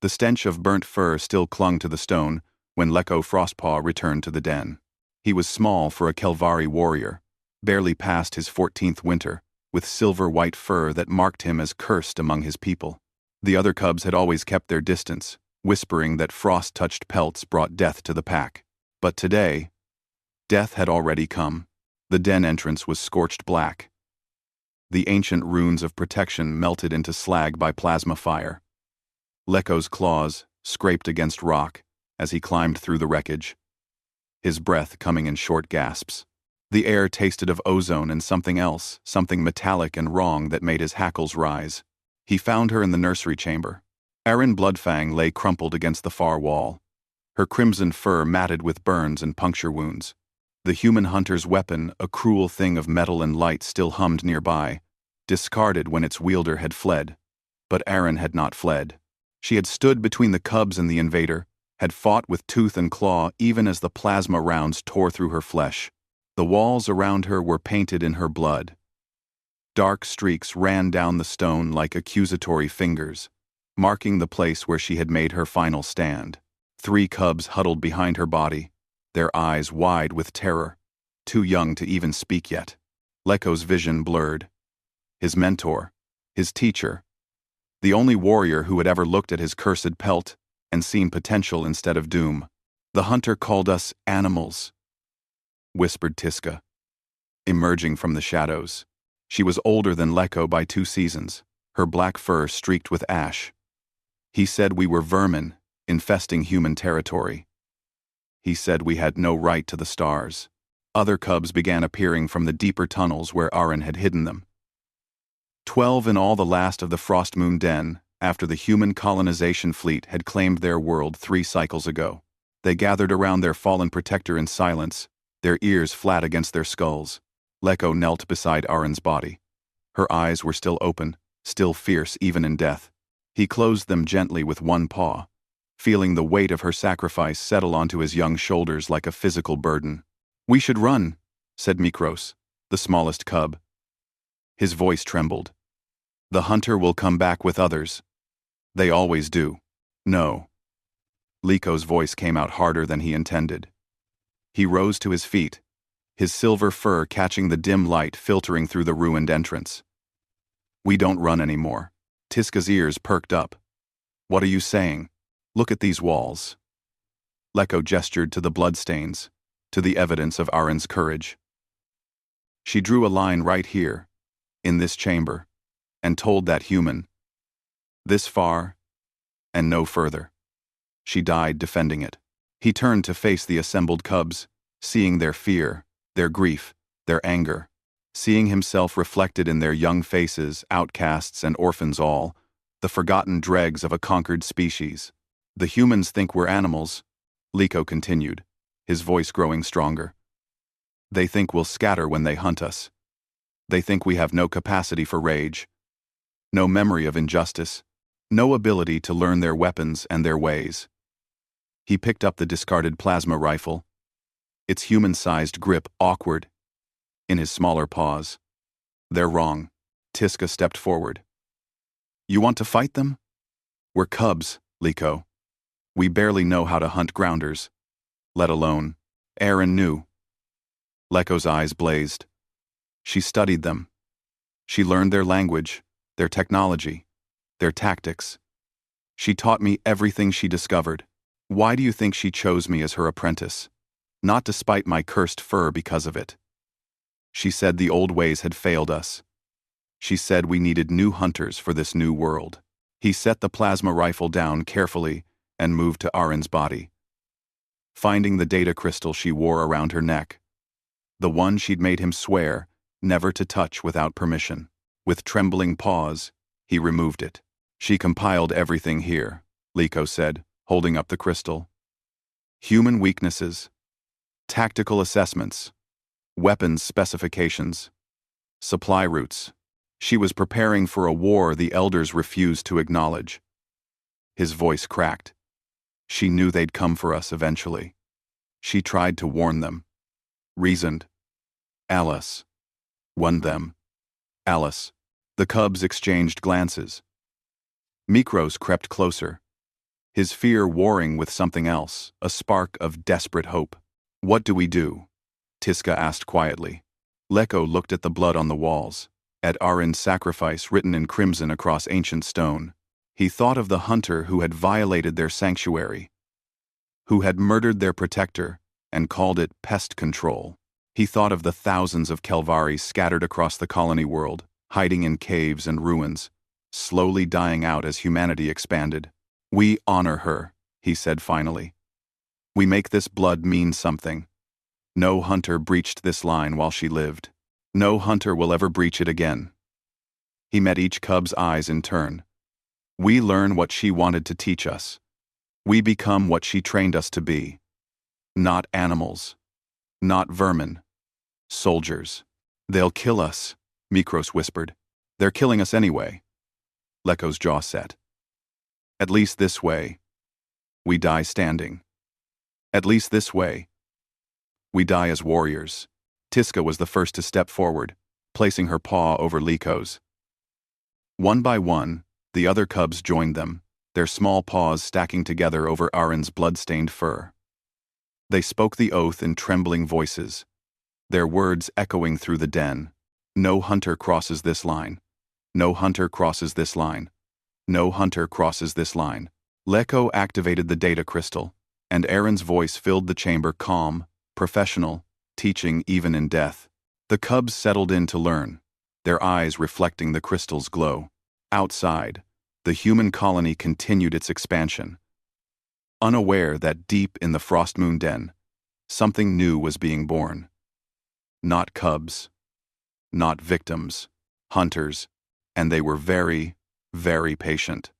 The stench of burnt fur still clung to the stone when Leko Frostpaw returned to the den. He was small for a Kelvari warrior, barely past his 14th winter, with silver-white fur that marked him as cursed among his people. The other cubs had always kept their distance, whispering that frost-touched pelts brought death to the pack. But today, death had already come. The den entrance was scorched black. The ancient runes of protection melted into slag by plasma fire. Leko's claws scraped against rock as he climbed through the wreckage, his breath coming in short gasps. The air tasted of ozone and something else, something metallic and wrong that made his hackles rise. He found her in the nursery chamber. Erin Bloodfang lay crumpled against the far wall, her crimson fur matted with burns and puncture wounds. The human hunter's weapon, a cruel thing of metal and light, still hummed nearby, discarded when its wielder had fled. But Erin had not fled. She had stood between the cubs and the invader, had fought with tooth and claw even as the plasma rounds tore through her flesh. The walls around her were painted in her blood. Dark streaks ran down the stone like accusatory fingers, marking the place where she had made her final stand. 3 cubs huddled behind her body, their eyes wide with terror, too young to even speak yet. Leko's vision blurred. His mentor, his teacher, the only warrior who had ever looked at his cursed pelt and seen potential instead of doom. "The hunter called us animals," whispered Tiska, emerging from the shadows. She was older than Leko by 2 seasons, her black fur streaked with ash. "He said we were vermin, infesting human territory. He said we had no right to the stars." Other cubs began appearing from the deeper tunnels where Arin had hidden them. 12 in all, the last of the Frostmoon Den, after the human colonization fleet had claimed their world 3 cycles ago. They gathered around their fallen protector in silence, their ears flat against their skulls. Leko knelt beside Arin's body. Her eyes were still open, still fierce even in death. He closed them gently with one paw, feeling the weight of her sacrifice settle onto his young shoulders like a physical burden. "We should run," said Mikros, the smallest cub. His voice trembled. "The hunter will come back with others. They always do." "No." Leko's voice came out harder than he intended. He rose to his feet, his silver fur catching the dim light filtering through the ruined entrance. "We don't run anymore." Tiska's ears perked up. "What are you saying? Look at these walls." Leko gestured to the bloodstains, to the evidence of Arin's courage. "She drew a line right here, in this chamber, and told that human, this far and no further." She died defending it. He turned to face the assembled cubs, seeing their fear, their grief, their anger, seeing himself reflected in their young faces, outcasts and orphans all, the forgotten dregs of a conquered species. "The humans think we're animals," Leko continued, his voice growing stronger. "They think we'll scatter when they hunt us. They think we have no capacity for rage, no memory of injustice, no ability to learn their weapons and their ways." He picked up the discarded plasma rifle, its human-sized grip awkward in his smaller paws. "They're wrong." Tiska stepped forward. "You want to fight them? We're cubs, Leko. We barely know how to hunt grounders, let alone." Erin knew. Leko's eyes blazed. She studied them. She learned their language, their technology, their tactics. She taught me everything she discovered. Why do you think she chose me as her apprentice? Not despite my cursed fur because of it. She said the old ways had failed us. She said we needed new hunters for this new world. He set the plasma rifle down carefully and moved to Arin's body, finding the data crystal she wore around her neck, the one she'd made him swear never to touch without permission. With trembling paws, he removed it. "She compiled everything here," Leko said, holding up the crystal. "Human weaknesses, tactical assessments, weapons specifications, supply routes. She was preparing for a war the elders refused to acknowledge." His voice cracked. "She knew they'd come for us eventually. She tried to warn them. Reasoned. Alice. Won them. Alice." The cubs exchanged glances. Mikros crept closer, his fear warring with something else, a spark of desperate hope. "What do we do?" Tiska asked quietly. Leko looked at the blood on the walls, at Arin's sacrifice written in crimson across ancient stone. He thought of the hunter who had violated their sanctuary, who had murdered their protector and called it pest control. He thought of the thousands of Kelvari scattered across the colony world, hiding in caves and ruins, slowly dying out as humanity expanded. "We honor her," he said finally. "We make this blood mean something. No hunter breached this line while she lived. No hunter will ever breach it again." He met each cub's eyes in turn. "We learn what she wanted to teach us. We become what she trained us to be. Not animals. Not vermin. Soldiers." "They'll kill us," Mikros whispered. "They're killing us anyway." Leko's jaw set. "At least this way, we die standing. At least this way, we die as warriors." Tiska was the first to step forward, placing her paw over Leko's. One by one, the other cubs joined them, their small paws stacking together over Arin's blood-stained fur. They spoke the oath in trembling voices, their words echoing through the den. "No hunter crosses this line. No hunter crosses this line. No hunter crosses this line." Leko activated the data crystal, and Arin's voice filled the chamber, calm, professional, teaching even in death. The cubs settled in to learn, their eyes reflecting the crystal's glow. Outside, the human colony continued its expansion, unaware that deep in the Frostmoon den, something new was being born. Not cubs, not victims, hunters, and they were very, very patient.